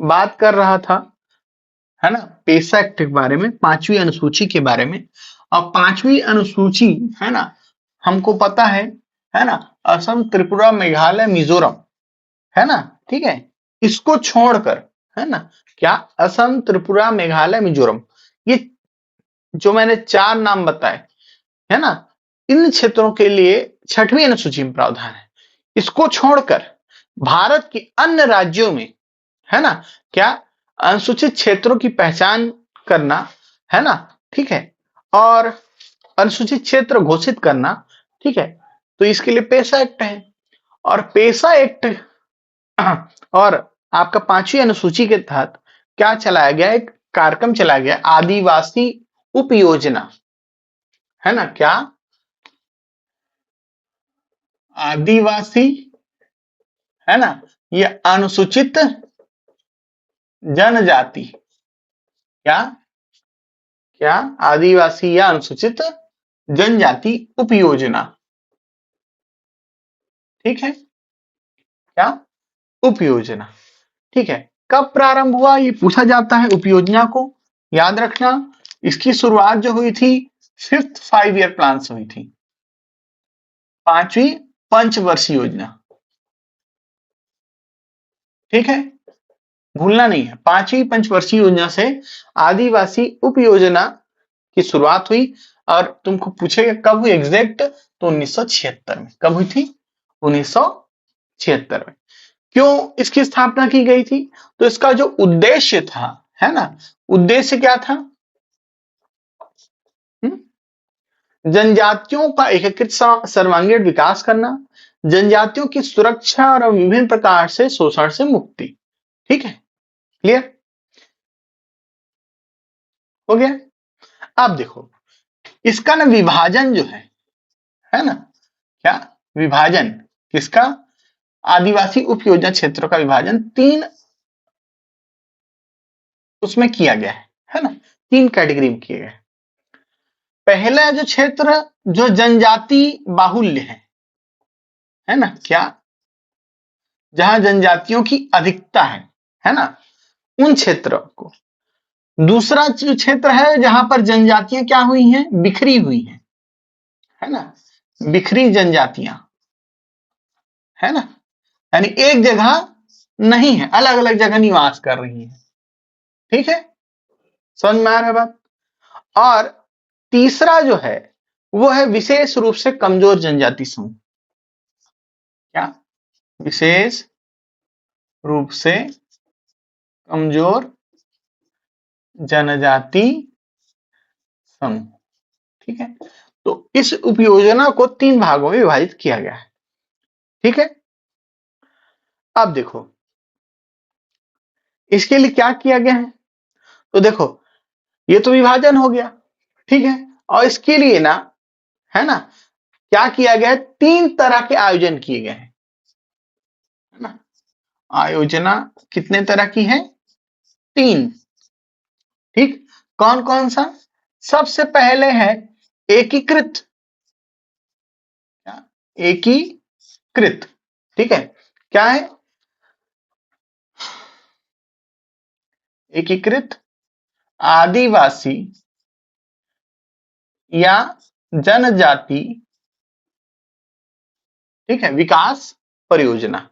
बात कर रहा था, है ना, पेसा एक्ट के बारे में, 5वीं अनुसूची के बारे में। और 5वीं अनुसूची, है ना, हमको पता है ना, असम, त्रिपुरा, मेघालय, मिजोरम, है ना, ठीक है, इसको छोड़कर, है ना, क्या, असम, त्रिपुरा, मेघालय, मिजोरम, ये जो मैंने 4 नाम बताए, है ना, इन क्षेत्रों के लिए 6वीं अनुसूची में प्रावधान है। इसको छोड़कर भारत के अन्य राज्यों में, है ना, क्या, अनुसूचित क्षेत्रों की पहचान करना, है ना, ठीक है, और अनुसूचित क्षेत्र घोषित करना, ठीक है, तो इसके लिए पेसा एक्ट है। और पेसा एक्ट और आपका 5वीं अनुसूची के तहत क्या चलाया गया, एक कार्यक्रम चलाया गया, आदिवासी उपयोजना, है ना, क्या, आदिवासी, है ना, ये अनुसूचित जनजाति, क्या, क्या, आदिवासी या अनुसूचित जनजाति उपयोजना, ठीक है, क्या, उपयोजना, ठीक है। कब प्रारंभ हुआ ये पूछा जाता है उपयोजना को, याद रखना। इसकी शुरुआत जो हुई थी 5th 5 ईयर प्लान से हुई थी, 5वीं पंचवर्षीय योजना, ठीक है, भूलना नहीं है। 5वीं पंचवर्षीय योजना से आदिवासी उपयोजना की शुरुआत हुई। और तुमको पूछेगा कब हुई एग्जैक्ट, तो 1976 में। कब हुई थी, 1976 में। क्यों इसकी स्थापना की गई थी, तो इसका जो उद्देश्य था, है ना, उद्देश्य क्या था, जनजातियों का एकीकृत सर्वांगीण विकास करना, जनजातियों की सुरक्षा और विभिन्न प्रकार से शोषण से मुक्ति, ठीक है, क्लियर हो गया। अब देखो इसका ना विभाजन जो है ना, क्या, विभाजन किसका, आदिवासी उपयोजना क्षेत्रों का विभाजन 3 उसमें किया गया है ना, 3 कैटेगरी में किया गया है। पहला जो क्षेत्र जो जनजाति बाहुल्य है ना, क्या, जहां जनजातियों की अधिकता है ना, उन क्षेत्रों को। दूसरा जो क्षेत्र है जहां पर जनजातियां क्या हुई हैं, बिखरी हुई हैं, है ना, बिखरी जनजातियां, है ना, यानी एक जगह नहीं है, अलग अलग जगह निवास कर रही है, ठीक है, समझ में आ रहा है बात। और तीसरा जो है वो है विशेष रूप से कमजोर जनजाति समूह, क्या, विशेष रूप से कमजोर जनजाति समूह, ठीक है। तो इस उपयोजना को 3 भागों में विभाजित किया गया है, ठीक है। अब देखो इसके लिए क्या किया गया है, तो देखो ये तो विभाजन हो गया, ठीक है, और इसके लिए ना, है ना, क्या किया गया है, 3 तरह के आयोजन किए गए हैं, है ना, आयोजना कितने तरह की है, 3, ठीक। कौन कौन सा, सबसे पहले है एकीकृत, एकीकृत, ठीक है, क्या है, एकीकृत आदिवासी या जनजाति, ठीक है, विकास परियोजना,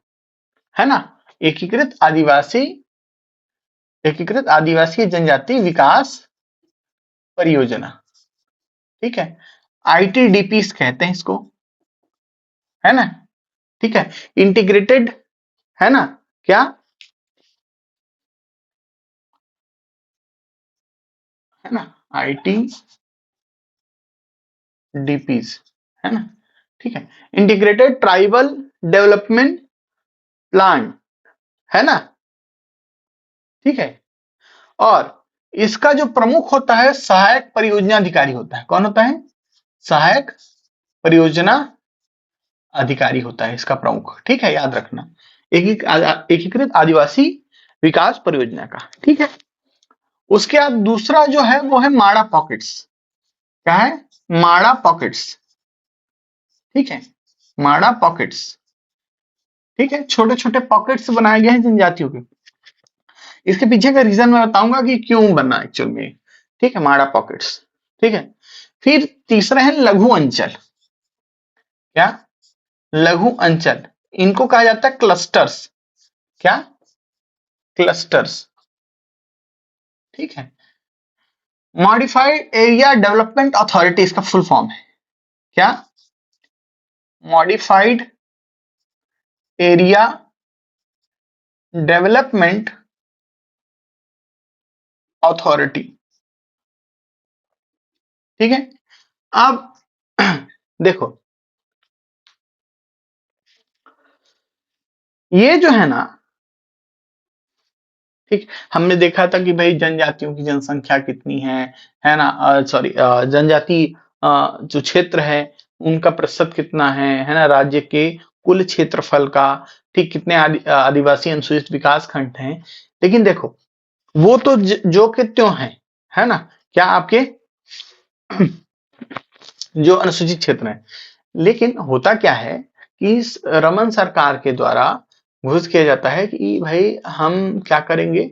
है ना, एकीकृत आदिवासी जनजाति विकास परियोजना, ठीक है, आईटीडीपी कहते हैं इसको, है ना, ठीक है, इंटीग्रेटेड, है ना, क्या, है ना, आईटीडीपीज, है ना, ठीक है, इंटीग्रेटेड ट्राइबल डेवलपमेंट प्लान, है ना, ठीक है। और इसका जो प्रमुख होता है सहायक परियोजना अधिकारी होता है, कौन होता है, सहायक परियोजना अधिकारी होता है इसका प्रमुख, ठीक है, याद रखना, एकीकृत आदिवासी विकास परियोजना का, ठीक है। उसके बाद दूसरा जो है वो है माड़ा पॉकेट्स, क्या है, माड़ा पॉकेट्स, ठीक है, माड़ा पॉकेट्स, ठीक है, छोटे छोटे पॉकेट्स बनाए गए हैं जनजातियों के, इसके पीछे का रीजन मैं बताऊंगा कि क्यों बना एक्चुअल में, ठीक है, माड़ा पॉकेट्स, ठीक है। फिर तीसरा है लघु अंचल। क्या? लघु अंचल, इनको कहा जाता है क्लस्टर्स। क्या? क्लस्टर्स, ठीक है। मॉडिफाइड एरिया डेवलपमेंट अथॉरिटी इसका फुल फॉर्म है। क्या? मॉडिफाइड एरिया डेवलपमेंट अथॉरिटी, ठीक है। अब देखो, ये जो है ना, ठीक, हमने देखा था कि भाई जनजातियों की जनसंख्या कितनी है ना, सॉरी, जनजाति जो क्षेत्र है उनका प्रतिशत कितना है ना, राज्य के कुल क्षेत्रफल का, ठीक, कितने आदिवासी अनुसूचित विकास खंड हैं। लेकिन देखो, वो तो जो के त्यों है ना, क्या आपके जो अनुसूचित क्षेत्र है। लेकिन होता क्या है कि रमन सरकार के द्वारा घोषित किया जाता है कि भाई हम क्या करेंगे,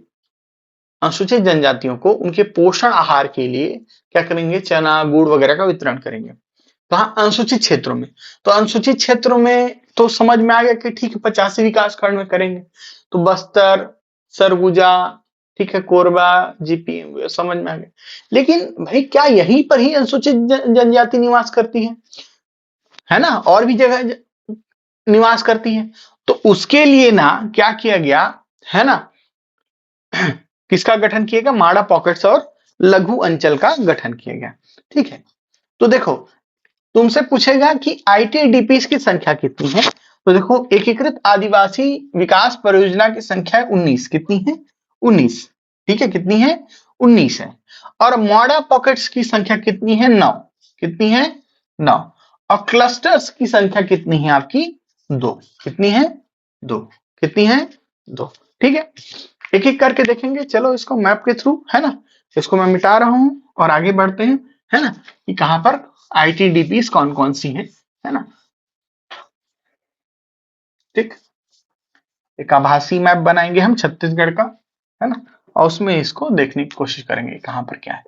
अनुसूचित जनजातियों को उनके पोषण आहार के लिए क्या करेंगे, चना गुड़ वगैरह का वितरण करेंगे। कहा? अनुसूचित क्षेत्रों में। तो अनुसूचित क्षेत्रों में तो समझ में आ गया कि ठीक है 85 विकास खंड में करेंगे, तो बस्तर, सरगुजा, ठीक है, कोरबा, जीपी, समझ में आ गया। लेकिन भाई क्या यहीं पर ही अनुसूचित जनजाति निवास करती है ना, और भी जगह निवास करती है। तो उसके लिए ना क्या किया गया है ना, किसका गठन किया गया, माड़ा पॉकेट्स और लघु अंचल का गठन किया गया, ठीक है। तो देखो, तुमसे पूछेगा कि आईटीडीपी की संख्या कितनी है, तो देखो एकीकृत आदिवासी विकास परियोजना की संख्या 19, कितनी है, 19, ठीक है, कितनी है, 19 है। और माड़ा पॉकेट्स की संख्या कितनी है, 9, कितनी है, 9। और क्लस्टर्स की संख्या कितनी है आपकी, 2, कितनी है, 2, कितनी है, 2, ठीक है। एक एक करके देखेंगे, चलो इसको मैप के थ्रू, है ना, इसको मैं मिटा रहा हूं और आगे बढ़ते हैं, है ना, कि कहां पर आईटीडीपी कौन कौन सी है ना, ठीक। एक आभासी मैप बनाएंगे हम छत्तीसगढ़ का, है ना, और उसमें इसको देखने की कोशिश करेंगे कहां पर क्या है।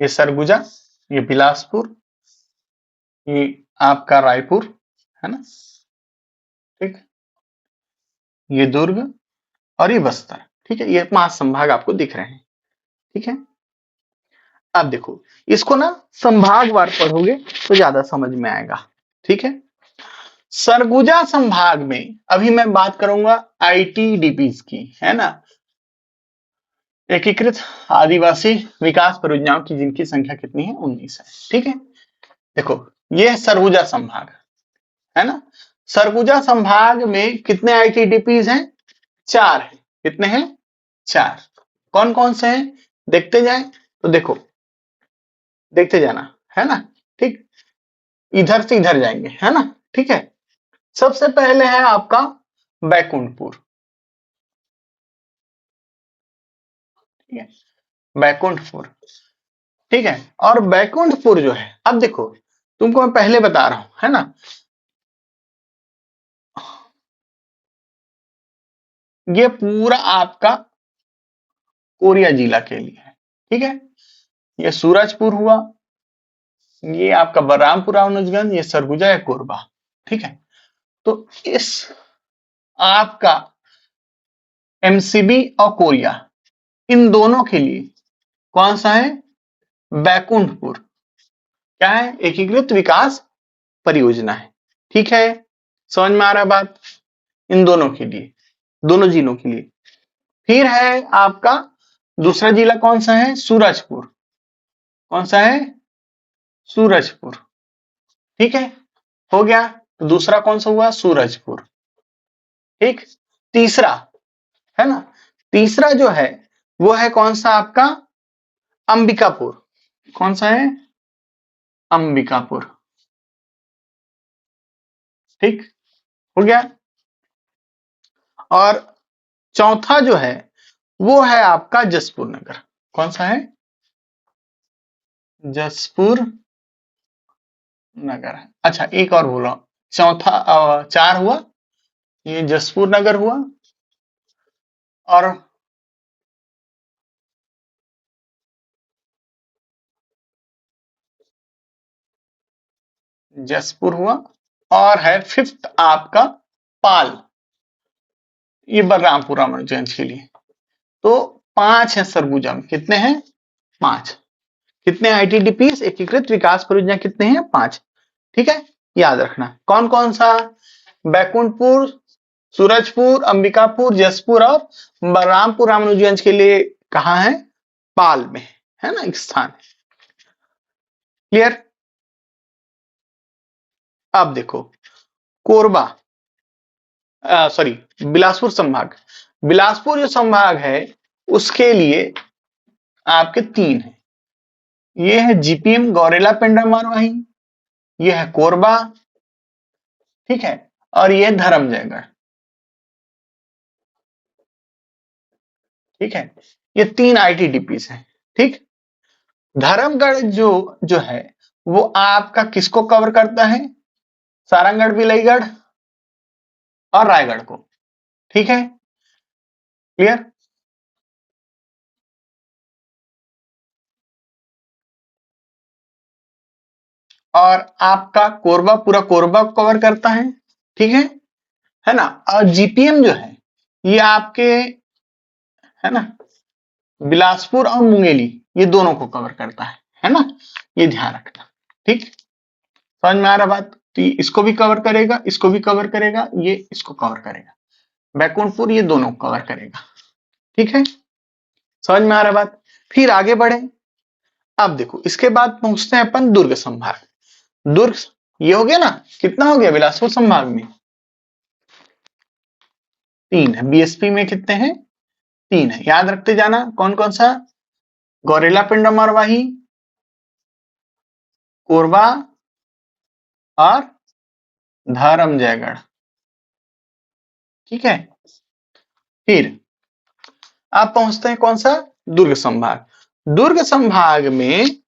ये सरगुजा, ये बिलासपुर, ये आपका रायपुर, है ना, ठीक, ये दुर्ग और ये बस्तर, ठीक है। ये 5 संभाग आपको दिख रहे हैं, ठीक है। अब देखो, इसको ना संभागवार पढ़ोगे तो ज्यादा समझ में आएगा, ठीक है। सरगुजा संभाग में अभी मैं बात करूंगा आईटीडीपी की, है ना, एकीकृत आदिवासी विकास परियोजनाओं की, जिनकी संख्या कितनी है, 19 है, ठीक है। देखो, ये है सरगुजा संभाग, है ना। सरगुजा संभाग में कितने आईटीडीपी हैं, 4 है, कितने हैं, 4। कौन कौन से हैं, देखते जाए, तो देखो, देखते जाना, है ना, ठीक, इधर से इधर जाएंगे, है ना, ठीक है। सबसे पहले है आपका बैकुंठपुर, ठीक है, बैकुंठपुर, ठीक है। और बैकुंठपुर जो है, अब देखो, तुमको मैं पहले बता रहा हूं, है ना, ये पूरा आपका कोरिया जिला के लिए है, ठीक है। ये सूरजपुर हुआ, ये आपका बलरामपुर रावनुजगंज, ये सरगुजा या कोरबा, ठीक है। तो इस आपका एमसीबी और कोरिया, इन दोनों के लिए कौन सा है, बैकुंठपुर, क्या है, एकीकृत विकास परियोजना है, ठीक है। समझ में आ रहा है बात, इन दोनों के लिए, दोनों जिलों के लिए। फिर है आपका दूसरा जिला, कौन सा है, सूरजपुर, कौन सा है, सूरजपुर, ठीक है, हो गया। दूसरा कौन सा हुआ, सूरजपुर, ठीक। तीसरा, है ना, तीसरा जो है वो है कौन सा आपका, अंबिकापुर, कौन सा है, अंबिकापुर, ठीक, हो गया। और चौथा जो है वो है आपका जसपुर नगर, कौन सा है? जसपुर नगर। अच्छा एक और बोल रहा हूं, चौथा 4 हुआ, ये जसपुर नगर हुआ, और जसपुर हुआ, और है 5th आपका पाल, ये बलरामपुर रामानुजगंज के लिए। तो 5 है सरगुजा में, कितने हैं? 5। कितने आईटीडीपीस एकीकृत विकास परियोजना कितने हैं? 5। ठीक है, याद रखना कौन कौन सा? बैकुंठपुर, सूरजपुर, अंबिकापुर, जसपुर और बलरामपुर रामानुजगंज के लिए कहाँ है? पाल में है ना, एक स्थान। क्लियर? अब देखो कोरबा, सॉरी बिलासपुर संभाग, बिलासपुर जो संभाग है उसके लिए आपके 3 है। ये है जीपीएम गौरेला पेंड्रा मारवाही, ये है कोरबा, ठीक है, और ये धर्मजयगढ़। ठीक है, ये 3 आईटीडीपीस हैं। ठीक, धर्मगढ़ जो है वो आपका किसको कवर करता है? सारंगगढ़, विलईगढ़ और रायगढ़ को। ठीक है, क्लियर? और आपका कोरबा पूरा कोरबा कवर करता है। ठीक है ना? और जीपीएम जो है ये आपके, है ना, बिलासपुर और मुंगेली ये दोनों को कवर करता है ना, ये ध्यान रखना। ठीक, समझ में आ रहा बात? तो ये इसको भी कवर करेगा, इसको भी कवर करेगा, ये इसको कवर करेगा, बैकुंठपुर ये दोनों कवर करेगा। ठीक है, समझ में आ रहा बात? फिर आगे बढ़े। अब देखो इसके बाद पहुंचते हैं अपन दुर्ग संभाग। दुर्ग ये हो गया ना, कितना हो गया बिलासपुर संभाग में? 3 है। बीएसपी में कितने हैं? 3 है। याद रखते जाना कौन कौन सा? गौरेला पिंडा मारवाही, कोरबा और धर्मजयगढ़। ठीक है, फिर आप पहुंचते हैं कौन सा? दुर्ग संभाग। दुर्ग संभाग में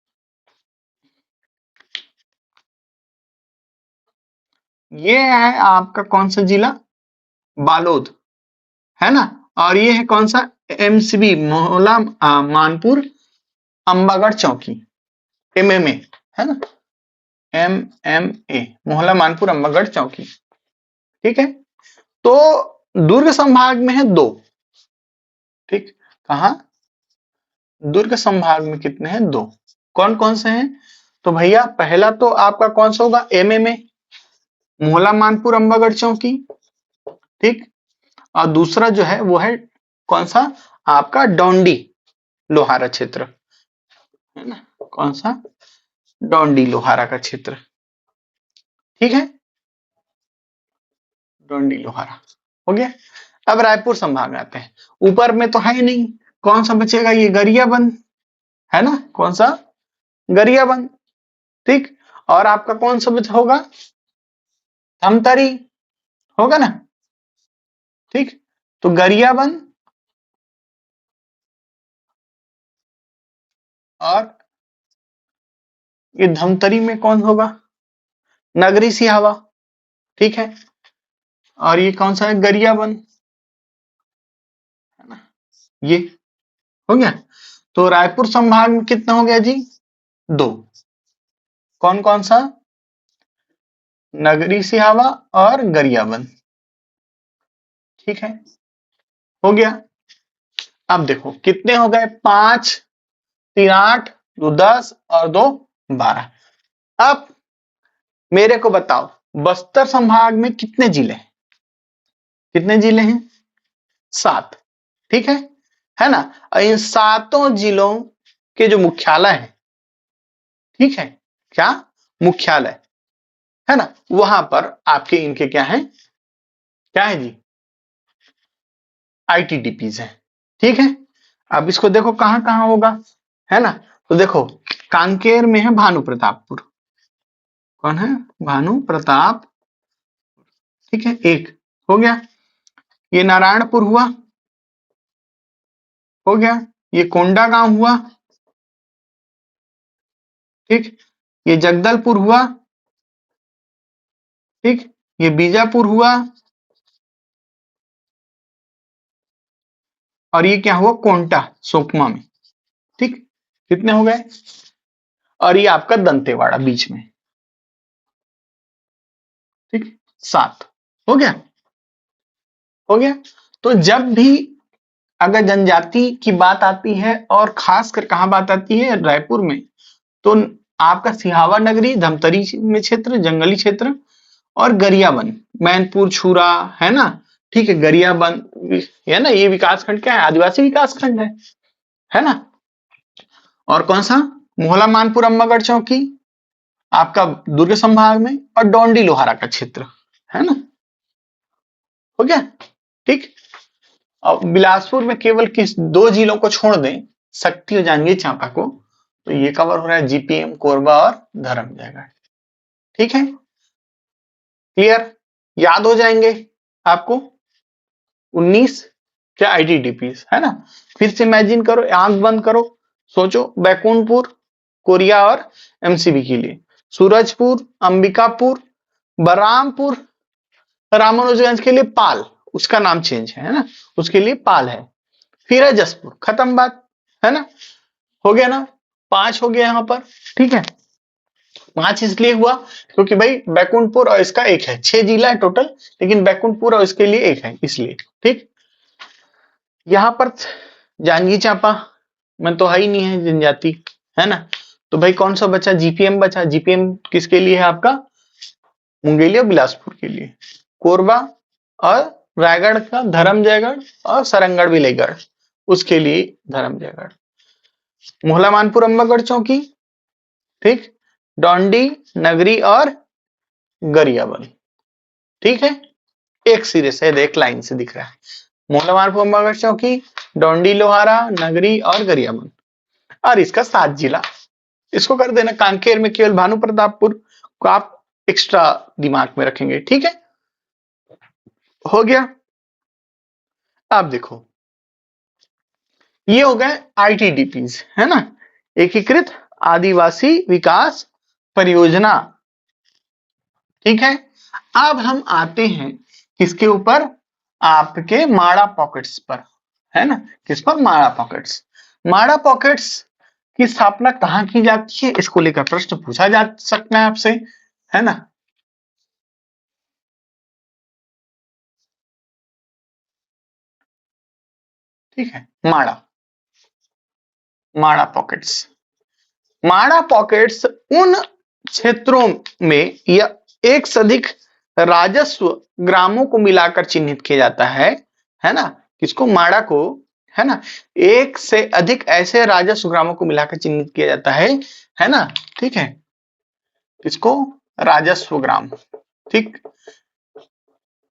ये है आपका कौन सा जिला? बालोद, है ना, और ये है कौन सा? एमसीबी मोहला मानपुर अंबागढ़ चौकी, एमएमए, है ना, एमएमए मोहला मानपुर अंबागढ़ चौकी। ठीक है, तो दुर्ग संभाग में है 2। ठीक, कहा? दुर्ग संभाग में कितने हैं? 2। कौन कौन से हैं? तो भैया पहला तो आपका कौन सा होगा? एमएमए मोहला मानपुर अंबागढ़ चौकी। ठीक, और दूसरा जो है वो है कौन सा? आपका डोंडी लोहारा क्षेत्र, है ना, कौन सा? डोंडी लोहारा का क्षेत्र। ठीक है, डोंडी लोहारा हो गया। अब रायपुर संभाग आते हैं। ऊपर में तो है ही नहीं, कौन सा बचेगा? ये गरियाबंद, है ना, कौन सा? गरियाबंद। ठीक, और आपका कौन सा बचा होगा? धमतरी होगा ना। ठीक, तो गरियाबंद और ये धमतरी में कौन होगा? नगरी सिहावा। ठीक है, और ये कौन सा है? गरियाबंद, है ना, ये हो गया। तो रायपुर संभाग में कितना हो गया जी? 2। कौन कौन सा? नगरी सिहावा और गरियाबंद। ठीक है, हो गया। अब देखो कितने हो गए? 5, 3 8, 2 10 और 2 12। अब मेरे को बताओ बस्तर संभाग में कितने जिले हैं? कितने जिले हैं? 7। ठीक है ना, और इन 7 जिलों के जो मुख्यालय है, ठीक है, क्या मुख्यालय, है ना, वहां पर आपके इनके क्या है? क्या है जी? आईटीडीपीज है। ठीक है, अब इसको देखो कहां कहां होगा, है ना, तो देखो कांकेर में है भानु प्रतापपुर। कौन है? भानु प्रताप। ठीक है, एक हो गया। ये नारायणपुर हुआ, हो गया। ये कोंडागांव हुआ, ठीक, ये जगदलपुर हुआ, ठीक, ये बीजापुर हुआ, और ये क्या हुआ, कोंटा सुकमा में, ठीक। कितने हो गए? और ये आपका दंतेवाड़ा बीच में, ठीक, 7 हो गया, हो गया। तो जब भी अगर जनजाति की बात आती है और खासकर कहाँ बात आती है, रायपुर में, तो आपका सिहावा नगरी, धमतरी में क्षेत्र, जंगली क्षेत्र, और गरियाबंद, मैनपुर, छुरा, है ना, ठीक है, गरियाबंद, है ना, ये विकास खंड क्या है, आदिवासी विकास खंड है ना। और कौन सा, मोहला, मानपुर, अम्बागढ़ चौकी आपका दुर्ग संभाग में, और डोंडी लोहारा का क्षेत्र, है ना, हो गया, ठीक। अब बिलासपुर में केवल किस 2 जिलों को छोड़ दें, शक्ति और जांजगीर चांपा को, तो ये कवर हो रहा है जीपीएम, कोरबा और धर्मजयगढ़, ठीक है, क्लियर, याद हो जाएंगे आपको 19 क्या आईटीडीपीस, है ना। फिर से इमेजिन करो, आंख बंद करो, सोचो, बैकुंठपुर कोरिया और एमसीबी के लिए, सूरजपुर, अंबिकापुर, बलरामपुर, रामानुजगंज के लिए पाल, उसका नाम चेंज है ना, उसके लिए पाल है, फिर है जसपुर, खत्म बात, है ना, हो गया ना, 5 हो गया यहां पर, ठीक है। 5 इसलिए हुआ क्योंकि भाई बैकुंठपुर और इसका एक है, 6 जिला है टोटल, लेकिन बैकुंठपुर और इसके लिए एक है, इसलिए, ठीक। यहां पर जांजगीर चांपा में तो है ही नहीं है जनजाति, है ना, तो भाई कौन सा बचा, जीपीएम बचा, जीपीएम किसके लिए है आपका, मुंगेली और बिलासपुर के लिए, कोरबा और रायगढ़ का धर्मजयगढ़, और सरंगढ़ विलेगढ़ उसके लिए धर्मजयगढ़, मोहला, मानपुर, अम्बागढ़ चौकी, ठीक, डोंडी, नगरी और गरियाबंद, ठीक है, एक सिरे से, एक लाइन से दिख रहा है, मोहला, मानपुर, अम्बागढ़ चौकी, डोंडी लोहारा, नगरी और गरियाबंद, और इसका 7 जिला, इसको कर देना, कांकेर में केवल भानु प्रतापपुर को आप एक्स्ट्रा दिमाग में रखेंगे, ठीक है, हो गया। अब देखो, ये हो गए आईटीडीपीज, है ना, एकीकृत आदिवासी विकास परियोजना, ठीक है। अब हम आते हैं किसके ऊपर, आपके माड़ा पॉकेट्स पर, है ना, किस पर, माड़ा पॉकेट्स। माड़ा पॉकेट्स की स्थापना कहाँ की जाती है, इसको लेकर प्रश्न पूछा जा सकता है आपसे, है ना। ठीक है, माड़ा, माड़ा पॉकेट्स, माड़ा पॉकेट्स उन क्षेत्रों में या एक से अधिक राजस्व ग्रामों को मिलाकर चिन्हित किया जाता है ना, किसको, माड़ा को, है ना, एक से अधिक ऐसे राजस्व ग्रामों को मिलाकर चिन्हित किया जाता है ना, ठीक है, किसको, राजस्व ग्राम, ठीक,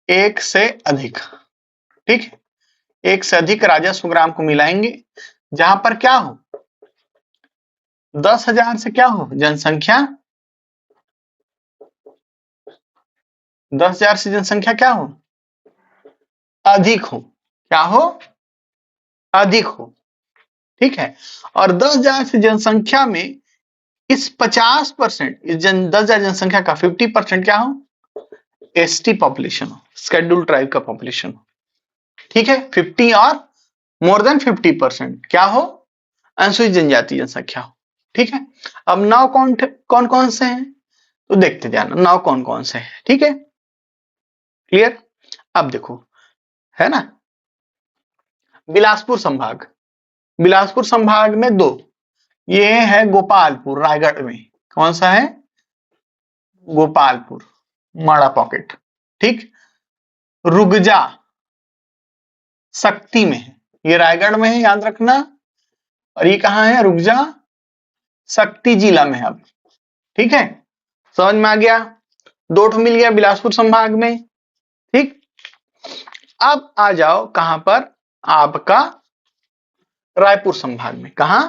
एक से अधिक, ठीक है, एक से अधिक राजस्व ग्राम को मिलाएंगे जहां पर क्या हो, 10,000 से क्या हो जनसंख्या, 10,000 से जनसंख्या क्या हो, अधिक हो, क्या हो, अधिक हो, ठीक है। और 10,000 से जनसंख्या में इस 50%, इस 10,000 जनसंख्या का 50% क्या हो, एसटी पॉपुलेशन हो, शेड्यूल ट्राइब का पॉपुलेशन हो, ठीक है, 50 और मोर देन 50% क्या हो, अनुसूचित जनजाति जनसंख्या हो, ठीक है। अब नाव कौन कौन से हैं, तो देखते जाना नाव कौन कौन से हैं, ठीक है, क्लियर। अब देखो, है ना, बिलासपुर संभाग, बिलासपुर संभाग में 2, ये है गोपालपुर रायगढ़ में, कौन सा है, गोपालपुर, माड़ा पॉकेट, ठीक, रुगजा शक्ति में है, ये रायगढ़ में है, याद रखना, और ये कहां है, रुगजा शक्ति जिला में है अब, ठीक है, समझ में आ गया, 2 मिल गया बिलासपुर संभाग में, ठीक। अब आ जाओ कहां पर, आपका रायपुर संभाग में, कहां,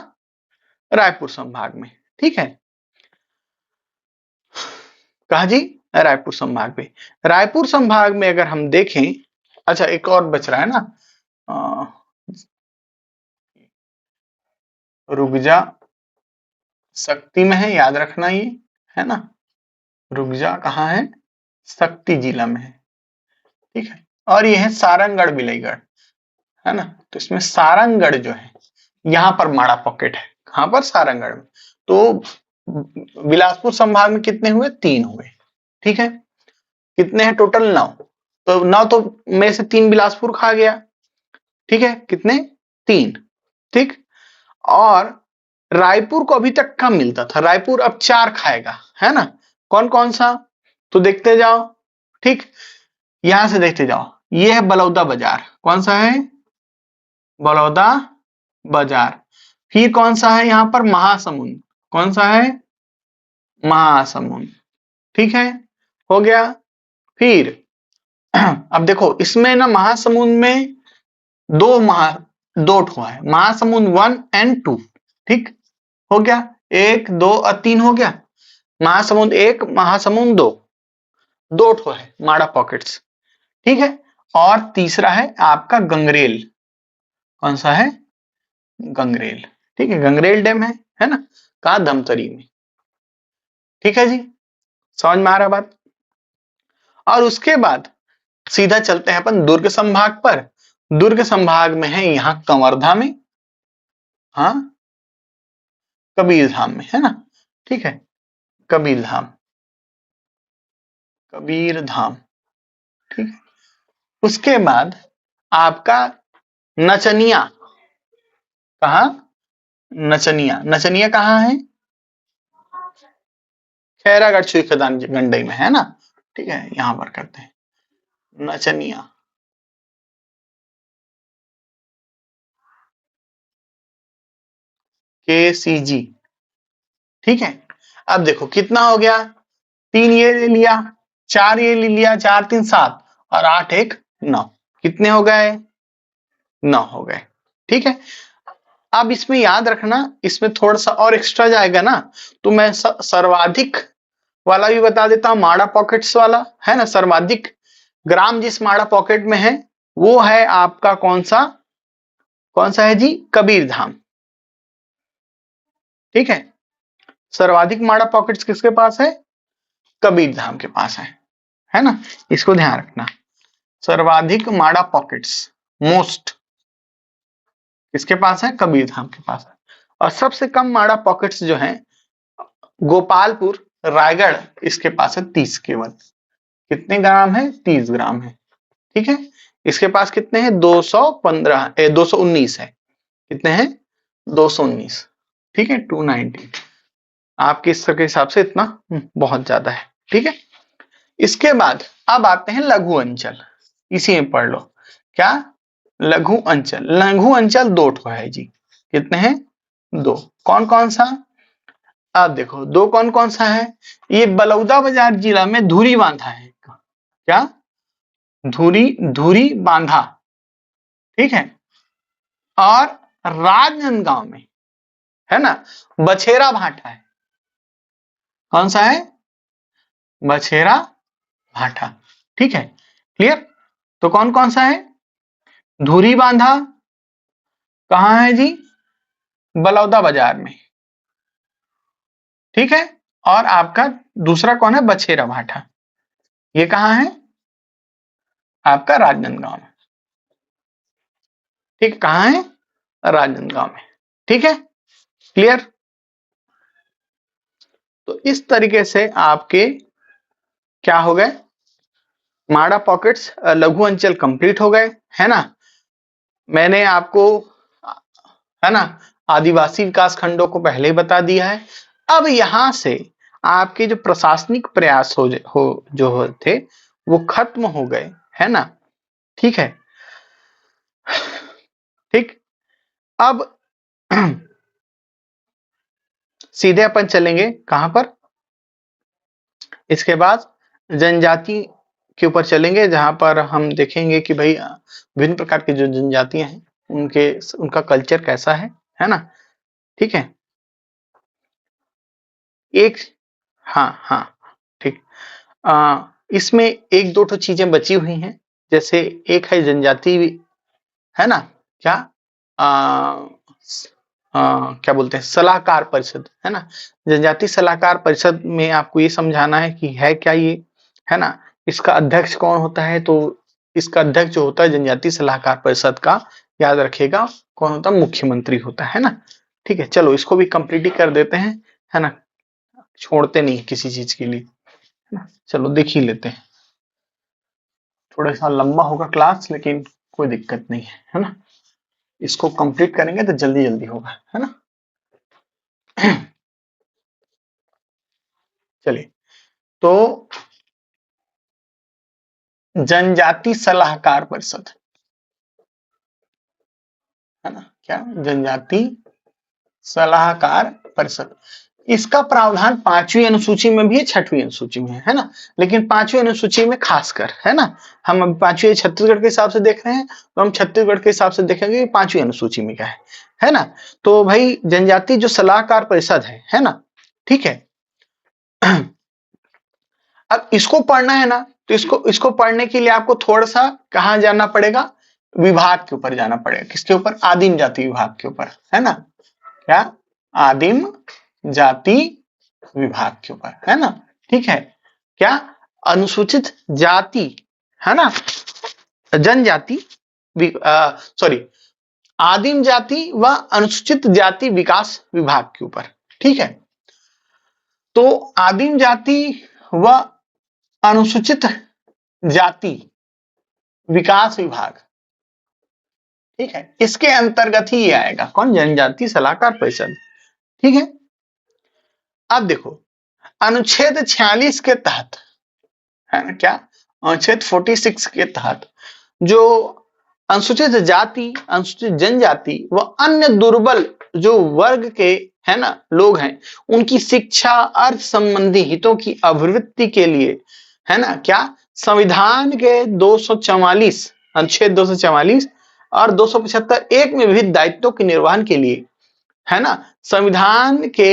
रायपुर संभाग में, ठीक है, कहा जी, रायपुर संभाग में, रायपुर संभाग में अगर हम देखें, अच्छा एक और बच रहा है ना, रुगजा शक्ति में है, याद रखना ये, है ना। रुगजा कहाँ है? शक्ति जिला में है, ठीक है। और ये है सारंगगढ़ विलयगढ़, है ना। तो इसमें सारंगगढ़ जो है, यहाँ पर माड़ा पॉकेट है। कहाँ पर? सारंगगढ़ में। तो बिलासपुर संभाग में कितने हुए? 3 हुए, ठीक है। कितने हैं टोटल? 9। तो 9 तो में से 3 बिलासपुर खा गया, ठीक है। कितने? 3, ठीक। और रायपुर को अभी तक कम मिलता था, रायपुर अब 4 खाएगा, है ना। कौन कौन सा? तो देखते जाओ, ठीक। यहां से देखते जाओ, ये है बलौदा बाजार। कौन सा है? बलौदा बाजार। फिर कौन सा है यहाँ पर? महासमुंद। कौन सा है? महासमुंद, ठीक है। हो गया। फिर अब देखो इसमें ना महासमुंद में दो ठो है, महासमुंद 1 एंड 2, ठीक। हो गया, 1 2 और 3 हो गया। महासमुंद 1, महासमुंद 2, दो ठो है माड़ा पॉकेट्स, ठीक है। और तीसरा है आपका गंगरेल। कौन सा है? गंगरेल, ठीक है। गंगरेल डैम है ना, कहा? धमतरी में, ठीक है जी। समझ में आ रहा बात? और उसके बाद सीधा चलते हैं अपन दुर्ग संभाग पर। दुर्ग संभाग में है यहाँ कंवरधा में, हाँ, कबीरधाम में, है ना, ठीक है। कबीरधाम, कबीरधाम, ठीक है। उसके बाद आपका नचनिया। कहा? नचनिया। नचनिया कहाँ है? खैरागढ़ चुईखदान गंडई में, है ना, ठीक है। यहां पर करते हैं नचनिया। KCG, ठीक है। अब देखो कितना हो गया? 3 ये ले लिया, 4 ये ले लिया, 4 3 7 और 8 1 9। कितने हो गए? 9 हो गए, ठीक है। अब इसमें याद रखना, इसमें थोड़ा सा और एक्स्ट्रा जाएगा ना, तो मैं सर्वाधिक वाला भी बता देता हूं, माड़ा पॉकेट्स वाला, है ना। सर्वाधिक ग्राम जिस माड़ा पॉकेट में है वो है आपका कौन सा? कौन सा है जी? कबीरधाम, ठीक है। सर्वाधिक माड़ा पॉकेट्स किसके पास है? कबीरधाम के पास है ना। इसको ध्यान रखना, सर्वाधिक माड़ा पॉकेट्स, मोस्ट, किसके पास है? कबीरधाम के पास है। और सबसे कम माड़ा पॉकेट्स जो है गोपालपुर रायगढ़, इसके पास है 30 केवल। कितने ग्राम है? 30 ग्राम है, ठीक है। इसके पास कितने हैं? 219 है। कितने हैं? 219, ठीक है। 290 आपके स्तर के हिसाब से इतना बहुत ज्यादा है, ठीक है। इसके बाद अब आते हैं लघु अंचल, इसी में पढ़ लो। क्या? लघु अंचल। लघु अंचल 2 ठो है जी। कितने हैं? 2। कौन कौन सा? अब देखो 2 कौन कौन सा है। ये बलौदा बाजार जिला में धुरी बांधा है। क्या? धुरी, धुरी बांधा, ठीक है। और राजनांदगांव में, है ना, बछेरा भाटा है। कौन सा है? बछेरा भाटा, ठीक है। क्लियर? तो कौन कौन सा है? धुरी बांधा कहाँ है जी? बलौदा बाजार में, ठीक है। और आपका दूसरा कौन है? बछेरा भाटा। ये कहाँ है? आपका राजनांदगांव में, ठीक। कहाँ है? राजनांदगांव में, ठीक है। क्लियर? तो इस तरीके से आपके क्या हो गए? माड़ा पॉकेट्स लघु अंचल कंप्लीट हो गए, है ना। मैंने आपको, है ना, आदिवासी विकास खंडों को पहले ही बता दिया है। अब यहां से आपके जो प्रशासनिक प्रयास जो थे वो खत्म हो गए, है ना, ठीक है। ठीक। अब सीधे अपन चलेंगे कहां पर? इसके बाद जनजाति के ऊपर चलेंगे, जहां पर हम देखेंगे कि भाई विभिन्न प्रकार की जो जनजातियां हैं उनका कल्चर कैसा है ना, ठीक है। एक, हाँ हाँ, ठीक। इसमें एक दो तो चीजें बची हुई हैं, जैसे एक है जनजाति, है ना, क्या? आ, क्या बोलते हैं, सलाहकार परिषद, है ना। जनजाति सलाहकार परिषद में आपको ये समझाना है कि है क्या ये, है ना। इसका अध्यक्ष कौन होता है, तो इसका अध्यक्ष जो होता है जनजाति सलाहकार परिषद का, याद रखिएगा कौन होता है, मुख्यमंत्री होता है ना। ठीक है, चलो इसको भी कंप्लीट ही कर देते हैं, है ना, छोड़ते नहीं किसी चीज के लिए, है ना। चलो देख ही लेते हैं, थोड़ा सा लंबा होगा क्लास लेकिन कोई दिक्कत नहीं है ना। इसको कंप्लीट करेंगे तो जल्दी जल्दी होगा, है ना। चलिए, तो जनजाति सलाहकार परिषद, है ना, क्या, जनजाति सलाहकार परिषद, इसका प्रावधान 5वीं अनुसूची में भी है, 6वीं अनुसूची में है ना। लेकिन 5वीं अनुसूची में खासकर, है ना, हम अभी 5वीं छत्तीसगढ़ के हिसाब से देख रहे हैं, तो हम छत्तीसगढ़ के हिसाब से देखेंगे 5वीं अनुसूची में क्या है ना। तो भाई जनजाति जो सलाहकार परिषद है ना, ठीक है। अब इसको पढ़ना है ना, तो इसको इसको पढ़ने के लिए आपको थोड़ा सा कहां जाना पड़ेगा, विभाग के ऊपर जाना पड़ेगा, किसके ऊपर, आदिम जाति विभाग के ऊपर, है ना, क्या, आदिम जाति विभाग के ऊपर, है ना। ठीक है, क्या, अनुसूचित जाति, है ना, जनजाति, सॉरी, आदिम जाति व अनुसूचित जाति विकास विभाग के ऊपर, ठीक है। तो आदिम जाति व अनुसूचित जाति विकास विभाग, ठीक है, इसके अंतर्गत ही ये आएगा, कौन, जनजाति सलाहकार परिषद, ठीक है। अब देखो, अनुच्छेद 46 के तहत, है ना, क्या, अनुच्छेद 46 के तहत जो अनुसूचित जाति, अनुसूचित जनजाति व अन्य दुर्बल जो वर्ग के, है ना, लोग हैं, उनकी शिक्षा अर्थ संबंधी हितों की अभिवृद्धि के लिए, है ना, क्या, संविधान के 244, अनुच्छेद 244 और 275 एक में विविध दायित्वों के निर्वहन के लिए, है ना, संविधान के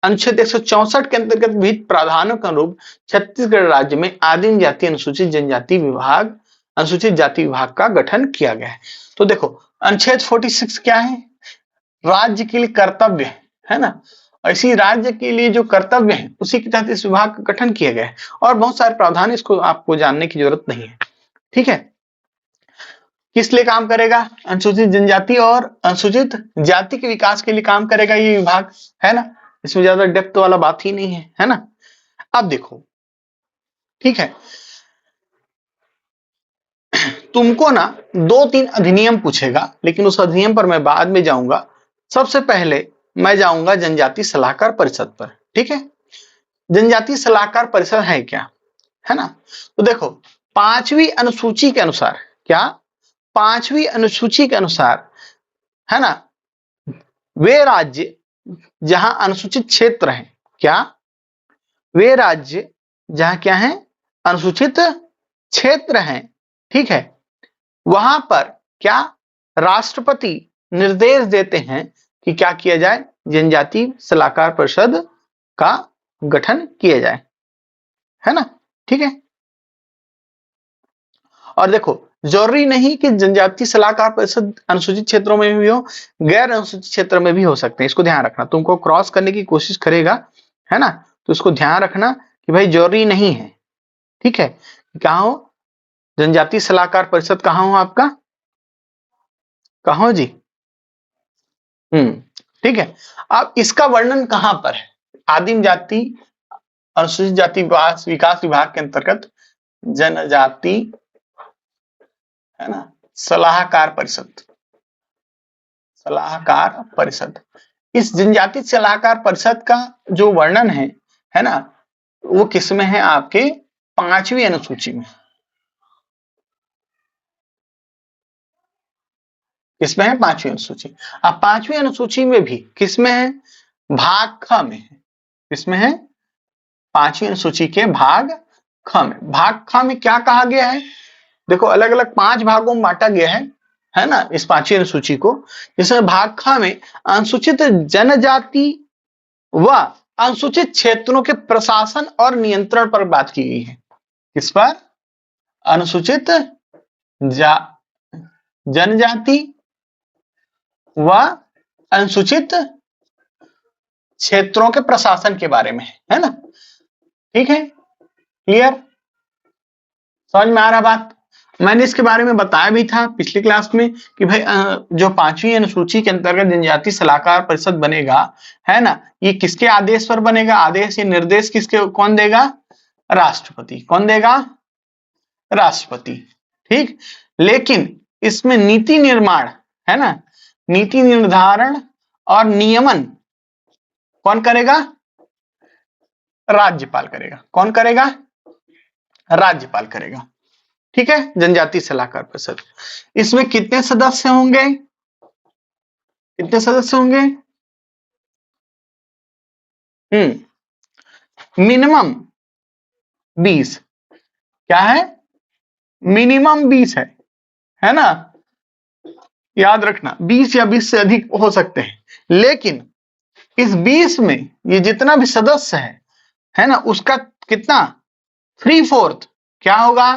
अनुच्छेद 164 के अंतर्गत विविध प्रावधानों के अनुरूप छत्तीसगढ़ राज्य में आदिम जाति अनुसूचित जनजाति विभाग, अनुसूचित जाति विभाग का गठन किया गया है। तो देखो, अनुच्छेद 46 क्या है, राज्य के लिए कर्तव्य, है ना, इसी राज्य के लिए जो कर्तव्य है उसी के तहत इस विभाग का गठन किया गया है, और बहुत सारे प्रावधान, इसको आपको जानने की जरूरत नहीं है, ठीक है। किस लिए काम करेगा, अनुसूचित जनजाति और अनुसूचित जाति के विकास के लिए काम करेगा ये विभाग, है ना, इसमें ज्यादा डेप्थ वाला बात ही नहीं है ना। अब देखो, ठीक है, तुमको ना 2-3 अधिनियम पूछेगा, लेकिन उस अधिनियम पर मैं बाद में जाऊंगा। सबसे पहले मैं जाऊंगा जनजाति सलाहकार परिषद पर, ठीक है। जनजाति सलाहकार परिषद है क्या, है ना। तो देखो, 5वीं अनुसूची के अनुसार, क्या, 5वीं अनुसूची के अनुसार, है ना, वे राज्य जहां अनुसूचित क्षेत्र हैं, क्या, वे राज्य जहां क्या है, अनुसूचित क्षेत्र हैं, ठीक है, वहां पर क्या, राष्ट्रपति निर्देश देते हैं कि क्या किया जाए, जनजाति सलाहकार परिषद का गठन किया जाए, है ना, ठीक है। और देखो, जरूरी नहीं कि जनजाति सलाहकार परिषद अनुसूचित क्षेत्रों में भी हो, गैर अनुसूचित क्षेत्र में भी हो सकते हैं, इसको ध्यान रखना, तुमको क्रॉस करने की कोशिश करेगा, है ना, तो इसको ध्यान रखना कि भाई जरूरी नहीं है, ठीक है। कहाँ हो, जनजाति सलाहकार परिषद कहाँ हो आपका, कहाँ हो जी, ठीक है। अब इसका वर्णन कहां पर है, आदिम जाति अनुसूचित जाति विकास विभाग के अंतर्गत जनजाति, है ना, सलाहकार परिषद, सलाहकार परिषद, इस जनजाति सलाहकार परिषद का जो वर्णन है ना, वो किसमें है, आपके 5वीं अनुसूची में, किसमें है, 5वीं अनुसूची। अब 5वीं अनुसूची में भी किसमें है, भाग ख में है, किसमें है, 5वीं अनुसूची के भाग ख में। भाग ख में क्या कहा गया है, देखो अलग अलग 5 भागों में बांटा गया है ना, इस 5वीं अनुसूची को, जिसमें भाग ख में अनुसूचित जनजाति व अनुसूचित क्षेत्रों के प्रशासन और नियंत्रण पर बात की गई है, किस पर, अनुसूचित जनजाति व अनुसूचित क्षेत्रों के प्रशासन के बारे में है ना। ठीक है, क्लियर, समझ में आ रहा बात। मैंने इसके बारे में बताया भी था पिछली क्लास में कि भाई जो 5वीं अनुसूची के अंतर्गत जनजाति सलाहकार परिषद बनेगा, है ना, ये किसके आदेश पर बनेगा, आदेश या निर्देश किसके, कौन देगा, राष्ट्रपति। कौन देगा, राष्ट्रपति। ठीक, लेकिन इसमें नीति निर्माण, है ना, नीति निर्धारण और नियमन कौन करेगा, राज्यपाल करेगा। कौन करेगा, राज्यपाल करेगा। ठीक है, जनजाति सलाहकार परिषद, इसमें कितने सदस्य होंगे, कितने सदस्य होंगे, मिनिमम 20। क्या है, मिनिमम 20 है ना, याद रखना 20 या 20 से अधिक हो सकते हैं, लेकिन इस 20 में ये जितना भी सदस्य है ना, उसका कितना, 3/4 क्या होगा,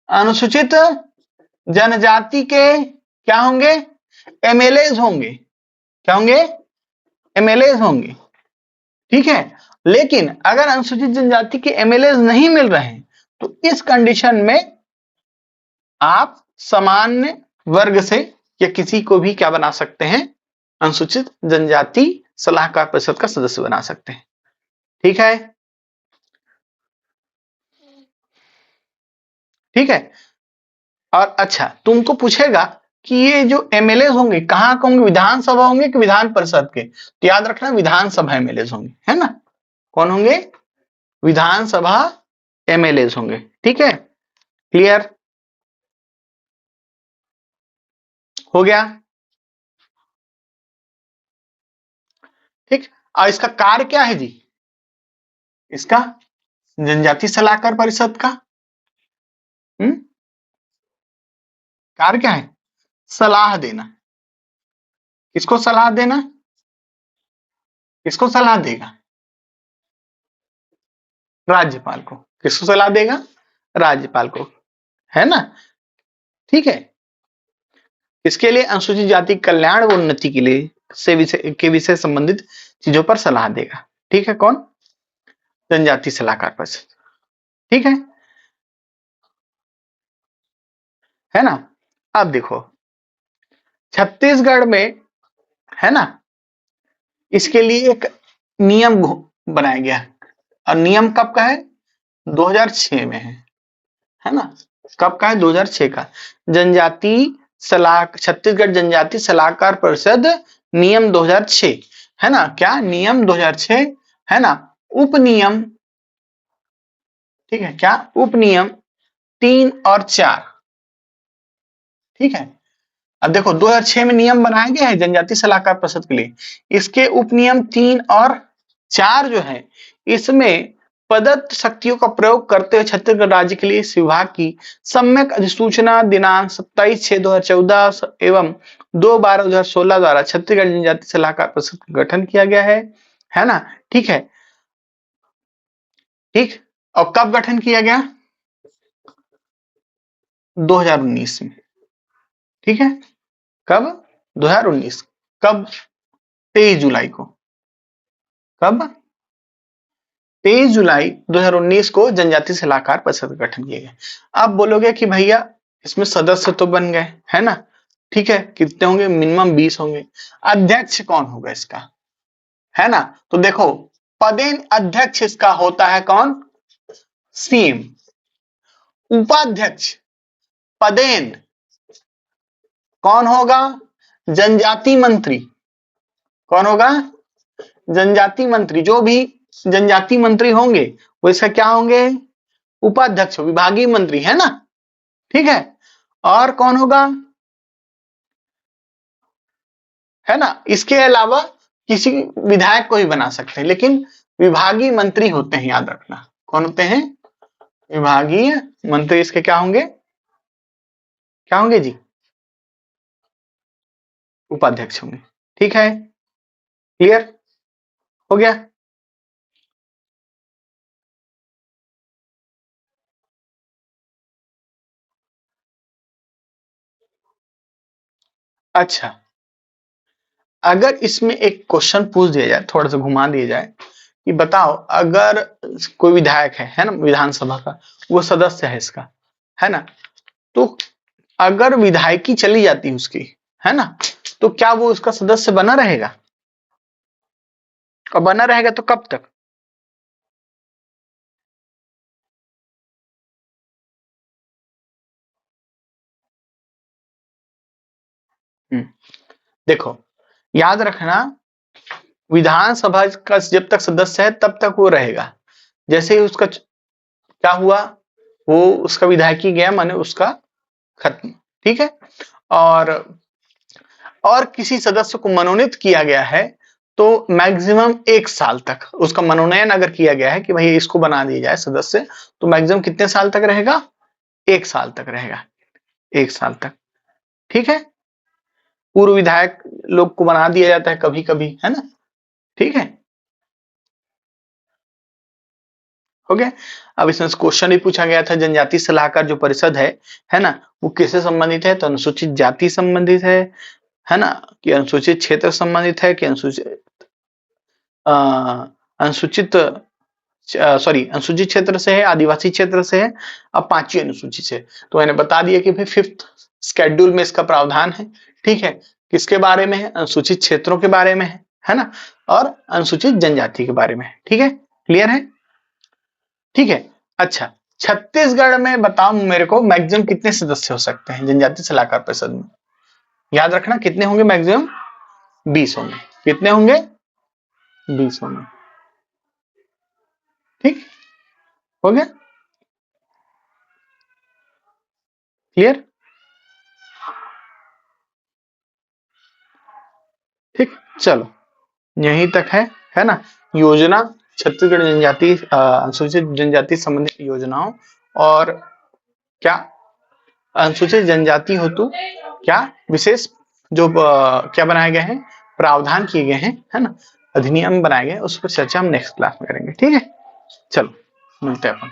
अनुसूचित जनजाति के क्या होंगे, एमएलएज होंगे। क्या होंगे, एमएलएज होंगे। ठीक है, लेकिन अगर अनुसूचित जनजाति के एमएलएज नहीं मिल रहे हैं तो इस कंडीशन में आप सामान्य वर्ग से या किसी को भी क्या बना सकते हैं, अनुसूचित जनजाति सलाहकार परिषद का सदस्य बना सकते हैं। ठीक है, ठीक है। और अच्छा, तुमको पूछेगा कि ये जो एमएलए होंगे कहाँ के होंगे, विधानसभा होंगे कि विधान परिषद के, तो याद रखना विधानसभा एमएलए होंगे, है ना। कौन होंगे, विधानसभा एमएलए होंगे। ठीक है, क्लियर हो गया। ठीक, और इसका कार्य क्या है जी, इसका जनजाति सलाहकार परिषद का कार्य क्या है, सलाह देना। किसको सलाह देना, किसको सलाह देगा, राज्यपाल को। किसको सलाह देगा, राज्यपाल को, है ना। ठीक है, इसके लिए अनुसूचित जाति कल्याण व उन्नति के लिए के विषय संबंधित चीजों पर सलाह देगा। ठीक है, कौन, जनजाति सलाहकार परिषद। ठीक है ना। अब देखो छत्तीसगढ़ में, है ना, इसके लिए एक नियम बनाया गया, और नियम कब का है, 2006 में है ना। कब का है, 2006 का, जनजाति सलाह, छत्तीसगढ़ जनजाति सलाहकार परिषद नियम 2006, है ना। क्या नियम 2006, है ना। उपनियम, ठीक है, क्या उपनियम 3 और 4। ठीक है, अब देखो 2006 में नियम बनाया गया है जनजाति सलाहकार परिषद के लिए, इसके उपनियम 3 और 4 जो है, इसमें प्रदत्त शक्तियों का प्रयोग करते हुए छत्तीसगढ़ राज्य के लिए इस विभाग की सम्यक अधिसूचना दिनांक 27/6/2014 एवं 2/12/2016 द्वारा छत्तीसगढ़ जनजाति सलाहकार परिषद का गठन किया गया है ना। ठीक है, ठीक, और कब गठन किया गया, 2019 में। ठीक है, कब, 2019, कब, 23 जुलाई को, कब, 23 जुलाई 2019 को जनजाति सलाहकार परिषद का गठन किया गया। अब बोलोगे कि भैया इसमें सदस्य तो बन गए, है ना। ठीक है, कितने होंगे, मिनिमम 20 होंगे। अध्यक्ष कौन होगा इसका, है ना। तो देखो पदेन अध्यक्ष इसका होता है कौन, सीएम। उपाध्यक्ष पदेन कौन होगा, जनजाति मंत्री। कौन होगा, जनजाति मंत्री। जो भी जनजाति मंत्री होंगे वो इसका क्या होंगे, उपाध्यक्ष, विभागीय मंत्री, है ना। ठीक है, और कौन होगा, है ना। इसके अलावा किसी विधायक को ही बना सकते हैं, लेकिन विभागीय मंत्री होते हैं, याद रखना। कौन होते हैं, विभागीय मंत्री इसके क्या होंगे, क्या होंगे जी, उपाध्यक्ष होंगे। ठीक है, क्लियर हो गया। अच्छा, अगर इसमें एक क्वेश्चन पूछ दिया जाए, थोड़ा सा घुमा दिया जाए कि बताओ अगर कोई विधायक है ना, विधानसभा का वो सदस्य है इसका, है ना, तो अगर विधायकी चली जाती है उसकी, है ना, तो क्या वो उसका सदस्य बना रहेगा? और बना रहेगा तो कब तक? देखो, याद रखना, विधानसभा का जब तक सदस्य है तब तक वो रहेगा। जैसे ही उसका क्या हुआ, वो उसका विधायकी गया, माने उसका खत्म। ठीक है। और किसी सदस्य को मनोनीत किया गया है तो मैक्सिमम 1 साल तक उसका मनोनयन अगर किया गया है कि भाई इसको बना दिया जाए सदस्य, तो मैक्सिमम कितने साल तक रहेगा? 1 साल तक रहेगा। 1 साल तक। ठीक है। पूर्व विधायक लोग को बना दिया जाता है कभी कभी, है ना। ठीक है, हो गया। अब इसमें क्वेश्चन भी पूछा गया था, जनजाति सलाहकार जो परिषद है ना, वो किससे संबंधित है? तो अनुसूचित जाति संबंधित है ना, कि अनुसूचित क्षेत्र संबंधित है, कि अनुसूचित सॉरी अनुसूचित क्षेत्र से है, आदिवासी क्षेत्र से है, अब 5वीं अनुसूची से। तो मैंने बता दिया कि भाई 5th शेड्यूल में इसका प्रावधान है। ठीक है, किसके बारे में है? अनुसूचित क्षेत्रों के बारे में है ना, और अनुसूचित जनजाति के बारे में। ठीक है, क्लियर है? ठीक है। अच्छा, छत्तीसगढ़ में बताओ मेरे को मैक्सिमम कितने सदस्य हो सकते हैं जनजाति सलाहकार परिषद में? याद रखना, कितने होंगे मैक्सिमम? 20 होंगे। कितने होंगे? 20 होंगे। ठीक, हो गया, क्लियर? ठीक, चलो यहीं तक है ना। योजना, छत्तीसगढ़ जनजाति अनुसूचित जनजाति संबंधित योजनाओं, और क्या अनुसूचित जनजाति हेतु क्या विशेष जो क्या बनाए गए हैं, प्रावधान किए गए हैं, है ना, अधिनियम बनाए गए, उस पर चर्चा हम नेक्स्ट क्लास में करेंगे। ठीक है, चलो मिलते हैं अपन।